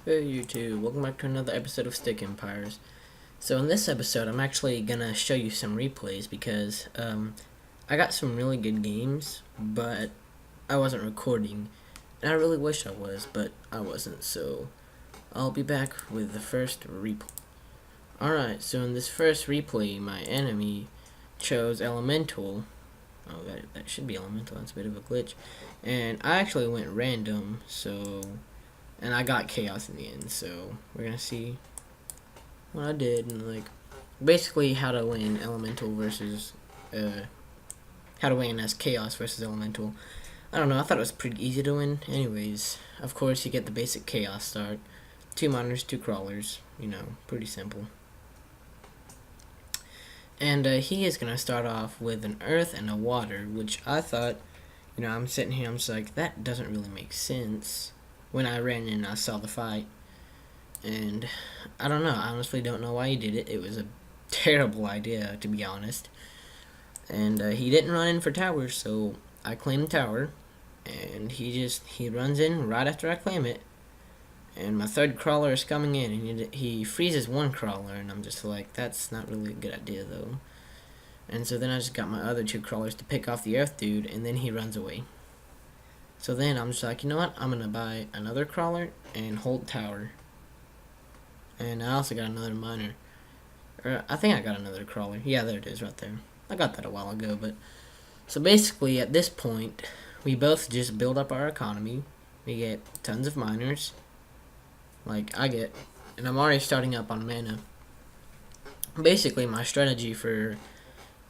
Hey YouTube, welcome back to another episode of Stick Empires. So in this episode, I'm actually gonna show you some replays because I got some really good games, but I wasn't recording, and I really wish I was, but I wasn't. So I'll be back with the first replay. Alright, so in this first replay, my enemy chose Elemental. Oh, that should be Elemental. That's a bit of a glitch, and I actually went random. And I got chaos in the end, so we're gonna see what I did and basically how to win elemental versus how to win as chaos versus elemental. I don't know, I thought it was pretty easy to win. Anyways, of course you get the basic chaos start. 2 miners, 2 crawlers, pretty simple. And he is gonna start off with an earth and a water, which I thought, I'm sitting here, I'm just like, that doesn't really make sense. When I ran in, I saw the fight. And I don't know. I honestly don't know why he did it. It was a terrible idea, to be honest. And he didn't run in for towers, so I claimed tower. And he runs in right after I claim it. And my third crawler is coming in, and he freezes one crawler, and I'm just like, that's not really a good idea, though. And so then I just got my other 2 crawlers to pick off the earth dude, and then he runs away. So then I'm just like, you know what? I'm going to buy another crawler and hold tower. And I also got another miner. I think I got another crawler. Yeah, there it is right there. I got that a while ago, but... So basically, at this point, we both just build up our economy. We get tons of miners. Like, I get... And I'm already starting up on mana. Basically, my strategy for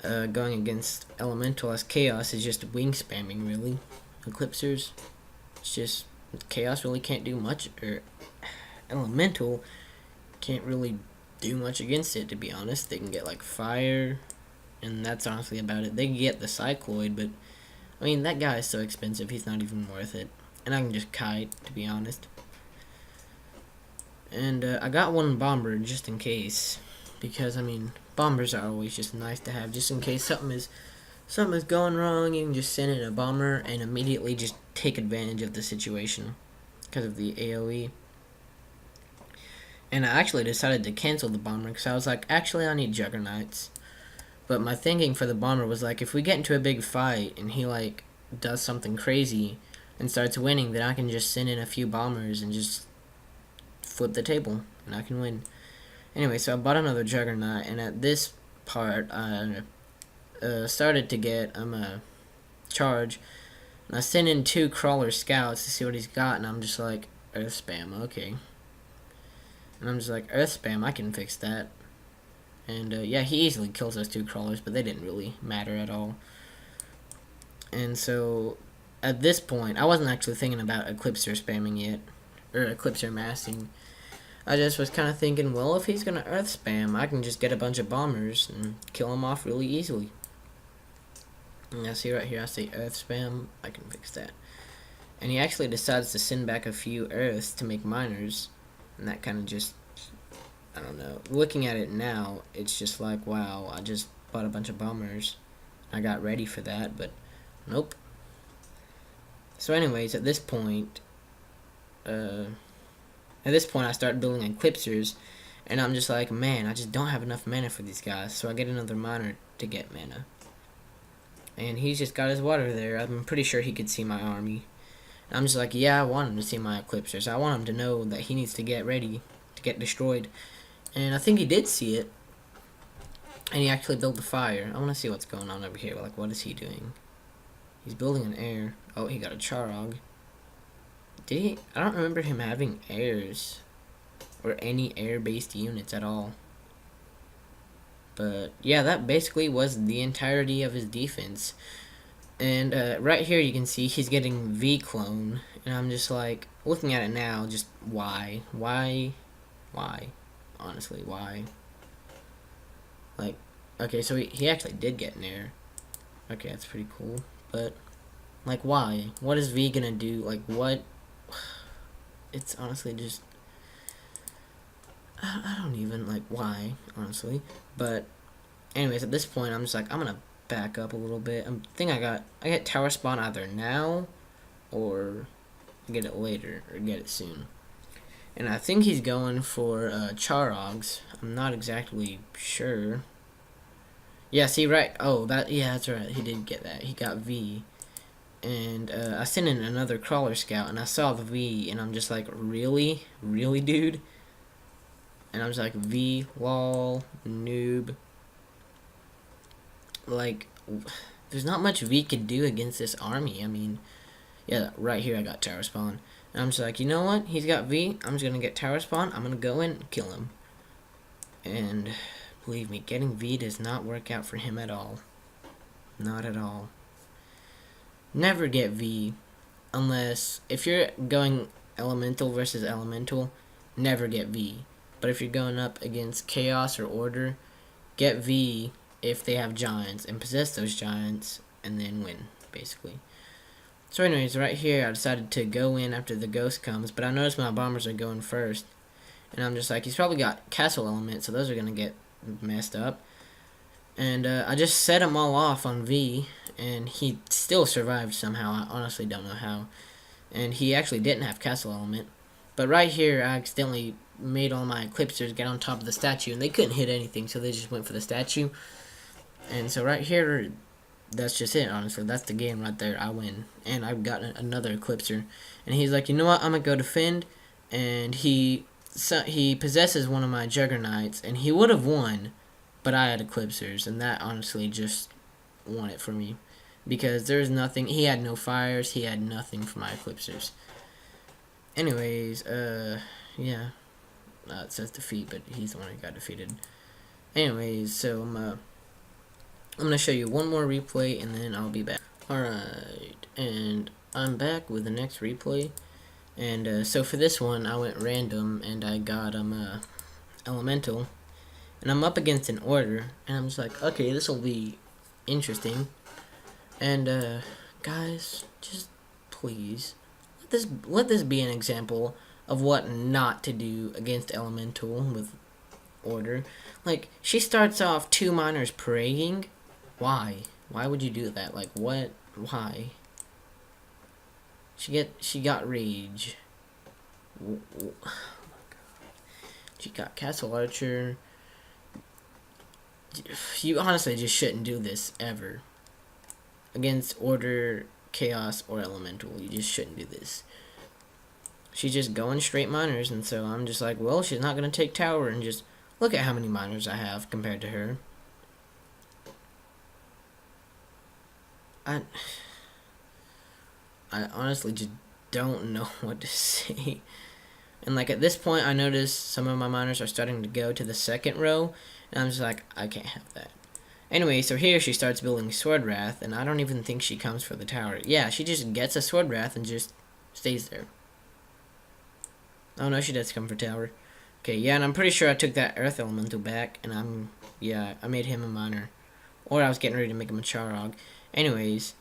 going against Elemental as Chaos is just wing spamming, really. Eclipsers. It's just... Chaos really can't do much. Or Elemental can't really do much against it, to be honest. They can get like fire, and that's honestly about it. They can get the cycloid, but I mean, that guy is so expensive, he's not even worth it. And I can just kite, to be honest. And I got one bomber just in case, because I mean, bombers are always just nice to have, just in case something is going wrong. You can just send in a bomber and immediately just take advantage of the situation because of the AoE. And I actually decided to cancel the bomber because I was like, actually, I need juggernauts. But my thinking for the bomber was like, if we get into a big fight and he like does something crazy and starts winning, then I can just send in a few bombers and just flip the table and I can win. Anyway, so I bought another juggernaut, and at this part I started to get a charge, and I sent in 2 crawler scouts to see what he's got, and I'm just like, earth spam, okay. And I'm just like, earth spam, I can fix that. And yeah, he easily kills those 2 crawlers, but they didn't really matter at all. And so at this point, I wasn't actually thinking about Eclipser spamming yet, or Eclipser massing. I just was kind of thinking, well, if he's gonna earth spam, I can just get a bunch of bombers and kill him off really easily. And I see right here, I say earth spam, I can fix that. And he actually decides to send back a few earths to make miners. And that kind of just, I don't know. Looking at it now, it's just like, wow, I just bought a bunch of bombers. I got ready for that, but nope. So anyways, at this point I start building Eclipsers, and I'm just like, man, I just don't have enough mana for these guys. So I get another miner to get mana. And he's just got his water there. I'm pretty sure he could see my army. I'm just like, yeah, I want him to see my Eclipsers. I want him to know that he needs to get ready to get destroyed. And I think he did see it. And he actually built the fire. I want to see what's going on over here. Like, what is he doing? He's building an air. Oh, he got a Charog. Did he? I don't remember him having airs. Or any air-based units at all. But, yeah, that basically was the entirety of his defense. And right here you can see he's getting V-clone. And I'm just like, looking at it now, just why? Why? Honestly, why? Like, okay, so he actually did get an air. Okay, that's pretty cool. But, like, why? What is V gonna do? Like, what? It's honestly just... I don't even, like, why, honestly. But, anyways, at this point, I'm just like, I'm gonna back up a little bit. I get tower spawn either now or get it later or get it soon. And I think he's going for Charogs. I'm not exactly sure. Yeah, see, right. Oh, yeah, that's right. He did get that. He got V. And I sent in another crawler scout, and I saw the V, and I'm just like, really? Really, dude? And I was like, V, lol, noob. Like, there's not much V could do against this army. I mean, yeah, right here I got tower spawn. And I'm just like, you know what? He's got V. I'm just going to get tower spawn. I'm going to go in and kill him. And believe me, getting V does not work out for him at all. Not at all. Never get V unless, if you're going elemental versus elemental, never get V. But if you're going up against chaos or order, get V if they have giants and possess those giants and then win, basically. So anyways, right here I decided to go in after the ghost comes, but I noticed my bombers are going first. And I'm just like, he's probably got castle elements, so those are going to get messed up. And I just set him all off on V, and he still survived somehow. I honestly don't know how. And he actually didn't have castle element. But right here, I accidentally made all my eclipsers get on top of the statue, and they couldn't hit anything, so they just went for the statue. And so right here, that's just it, honestly. That's the game right there. I win. And I've got another eclipser. And he's like, you know what, I'm going to go defend. And he possesses one of my juggernauts, and he would have won, but I had eclipsers, and that honestly just won it for me. Because there's nothing, he had no fires, he had nothing for my eclipsers. Anyways, yeah. It says defeat, but he's the one who got defeated. Anyways, so I'm gonna show you one more replay, and then I'll be back. Alright, and I'm back with the next replay. And so for this one, I went random, and I got elemental. And I'm up against an order, and I'm just like, okay, this will be interesting. And guys, just please let this be an example of what not to do against elemental with order. Like, she starts off 2 miners praying. Why? Why would you do that? Like, what? Why? She got rage. Oh my god. She got castle archer. You honestly just shouldn't do this ever. Against order, chaos, or elemental. You just shouldn't do this. She's just going straight miners, and so I'm just like, well, she's not going to take tower, and just look at how many miners I have compared to her. I honestly just don't know what to say. And like at this point, I noticed some of my miners are starting to go to the second row, and I'm just like, I can't have that. Anyway, so here she starts building Sword Wrath, and I don't even think she comes for the tower. Yeah, she just gets a Sword Wrath and just stays there. Oh no, she does come for tower. Okay, yeah, and I'm pretty sure I took that Earth Elemental back, and I made him a miner. Or I was getting ready to make him a Charog. Anyways,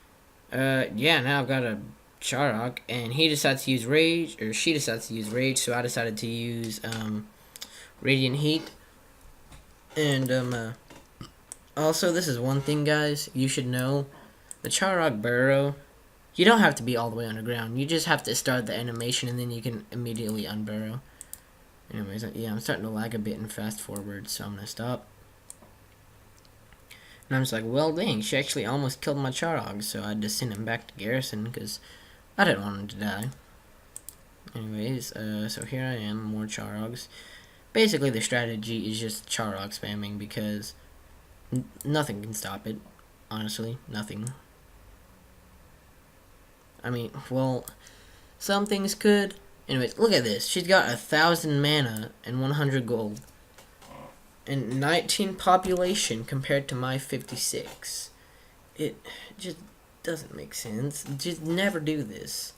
yeah, now I've got a Charog, and he decides to use Rage, or she decides to use Rage, so I decided to use, Radiant Heat. And, also, this is one thing, guys, you should know. The Charog burrow, you don't have to be all the way underground. You just have to start the animation, and then you can immediately unburrow. Anyways, yeah, I'm starting to lag a bit and fast forward, so I'm going to stop. And I'm just like, well, dang, she actually almost killed my Charog, so I just sent him back to Garrison, because I didn't want him to die. Anyways, so here I am, more Charogs. Basically, the strategy is just Charog spamming, because nothing can stop it. Honestly, nothing. I mean, well, some things could. Anyways, look at this. She's got 1,000 mana and 100 gold. And 19 population compared to my 56. It just doesn't make sense. Just never do this.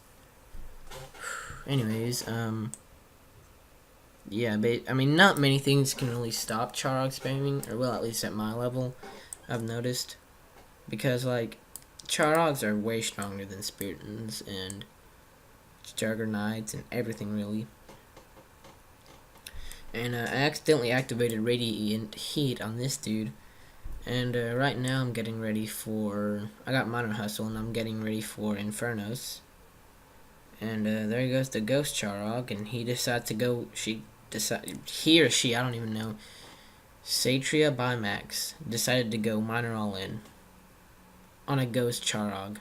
Anyways, yeah, I mean, not many things can really stop Charog spamming, or well, at least at my level, I've noticed. Because, like, Charogs are way stronger than Spiritans and Juggernauts and everything, really. And I accidentally activated Radiant Heat on this dude. And right now I'm getting ready for... I got Minor Hustle, and I'm getting ready for Infernos. And there goes the ghost Charog, and he decides to go. He or she, I don't even know. Satria Bimax decided to go minor all in on a ghost Charog.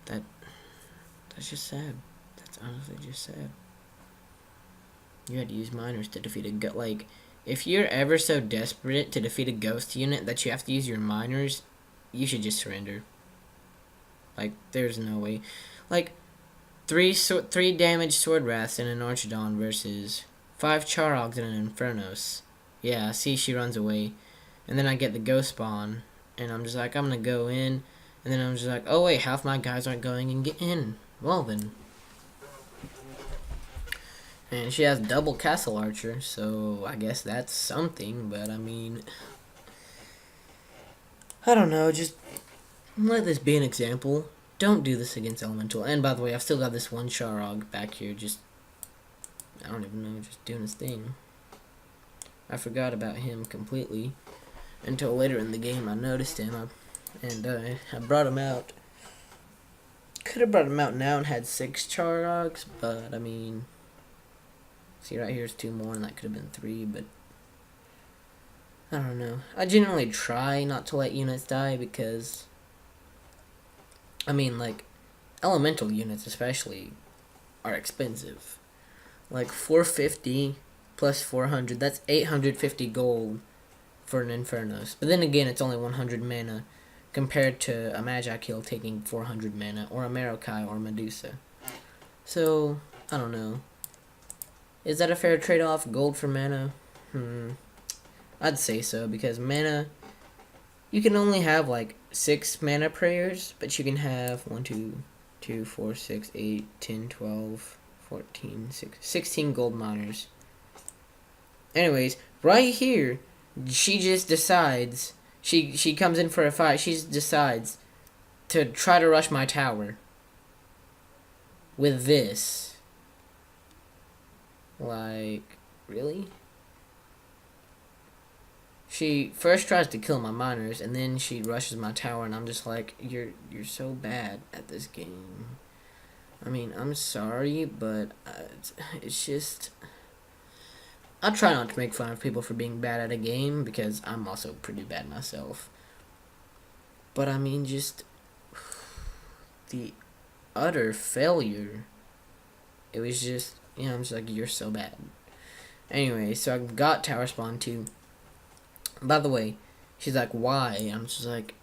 That's just sad. That's honestly just sad. You had to use minors to defeat a ghost. Like, if you're ever so desperate to defeat a ghost unit that you have to use your minors, you should just surrender. Like, there's no way. Like, three damage Sword Wraths and an Archidon versus 5 Charogs and an Infernos. Yeah, see, she runs away. And then I get the Ghost Spawn, and I'm just like, I'm gonna go in. And then I'm just like, oh wait, half my guys aren't going and get in. Well then. And she has double Castle Archer, so I guess that's something, but I mean, I don't know, just let this be an example. Don't do this against Elemental. And by the way, I've still got this one Charog back here, just, I don't even know, just doing his thing. I forgot about him completely until later in the game I noticed him, and I brought him out. Could have brought him out now and had 6 Charogs, but I mean, see right here's 2 more, and that could have been 3, but I don't know. I generally try not to let units die because, I mean, like, elemental units especially are expensive. Like, 450 plus 400, that's 850 gold for an Infernos. But then again, it's only 100 mana compared to a Magi Kill taking 400 mana, or a Marokai or Medusa. So, I don't know. Is that a fair trade-off, gold for mana? I'd say so, because mana, you can only have like 6 mana prayers, but you can have 1, 2, 2, 4, 6, 8, 10, 12, 14, 16 gold miners. Anyways, right here, she just decides, she comes in for a fight, she just decides to try to rush my tower with this. Like, really? She first tries to kill my miners, and then she rushes my tower, and I'm just like, you're so bad at this game. I mean, I'm sorry, but it's just, I try not to make fun of people for being bad at a game, because I'm also pretty bad myself. But I mean, just the utter failure. It was just, you know, I'm just like, you're so bad. Anyway, so I got Tower Spawn 2. By the way, she's like, why? I'm just like,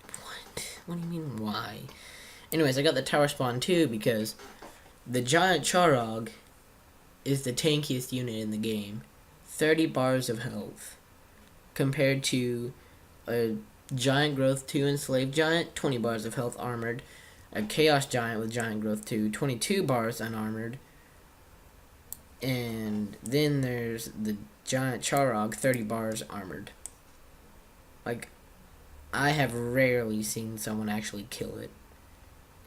what? What do you mean, why? Anyways, I got the Tower Spawn 2 because the Giant Charog is the tankiest unit in the game. 30 bars of health. Compared to a Giant Growth 2 Enslaved Giant, 20 bars of health armored. A Chaos Giant with Giant Growth 2, 22 bars unarmored. And then there's the Giant Charog, 30 bars armored. Like, I have rarely seen someone actually kill it.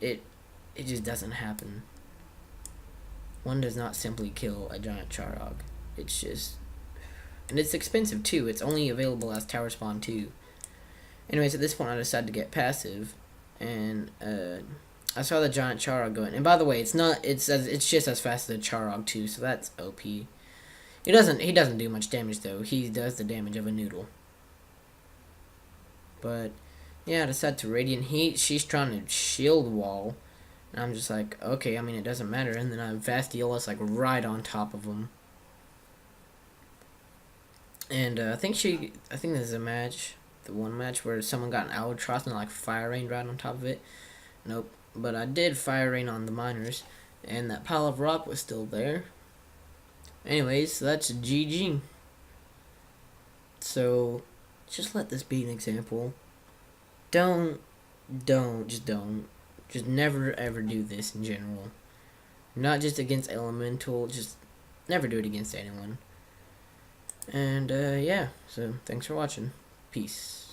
It just doesn't happen. One does not simply kill a Giant Charog. It's just, and it's expensive too. It's only available as Tower Spawn 2. Anyways, at this point I decided to get passive, and I saw the Giant Charog going. And by the way, it's just as fast as a Charog 2, so that's OP. He doesn't do much damage though. He does the damage of a noodle. But yeah, I decided to Radiant Heat. She's trying to shield wall, and I'm just like, okay, I mean, it doesn't matter. And then I Vastiolas like right on top of him. And I think there's a match, the one match where someone got an Albatross and like Fire Rain right on top of it. Nope. But I did Fire Rain on the miners, and that pile of rock was still there. Anyways, so that's GG. So, just let this be an example. Just never ever do this in general. Not just against Elemental, just never do it against anyone. And, yeah, so thanks for watching. Peace.